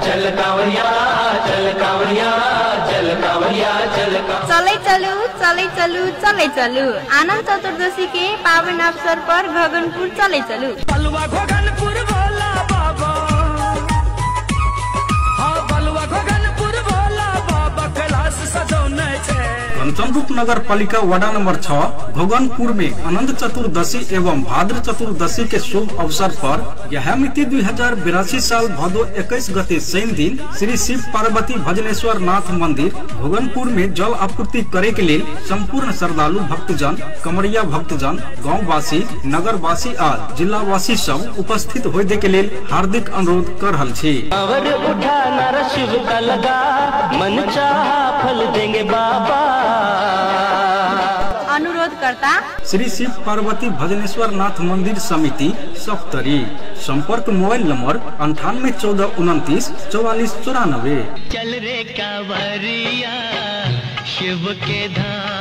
चल कांवरिया चल कांवरिया चल कांवरिया चल चले चलू चले चलू चले चलू आनंद चतुर्दशी के पावन अवसर पर गगनपुर चले चलू। बलुआ गगनपुर भोला बाबा, हाँ बलुआ गगनपुर भोला बाबा कैलाश सजौने छे। घनश्यामपुर नगर पालिका वार्ड नंबर 6 गगनपुर में अनंत चतुर्दशी एवं भाद्र चतुर्दशी के शुभ अवसर पर यह मिति 2082 साल भादो 21 गते शनि दिन श्री शिव पार्वती भजनेश्वर नाथ मंदिर गगनपुर में जल आपूर्ति करे के लिए संपूर्ण श्रद्धालु भक्तजन, कमरिया भक्तजन, गाँव वासी, नगर वासी और जिला वासी सब उपस्थित होने के लिए हार्दिक अनुरोध कर रहल छी। कांवर उठाना शिव का लगा मन चाहा फल देंगे बाबा। अनुरोध करता श्री शिव पार्वती भजनेश्वर नाथ मंदिर समिति सप्तरी। संपर्क मोबाइल नंबर 9814294494। चल रे कांवरिया शिव के धाम।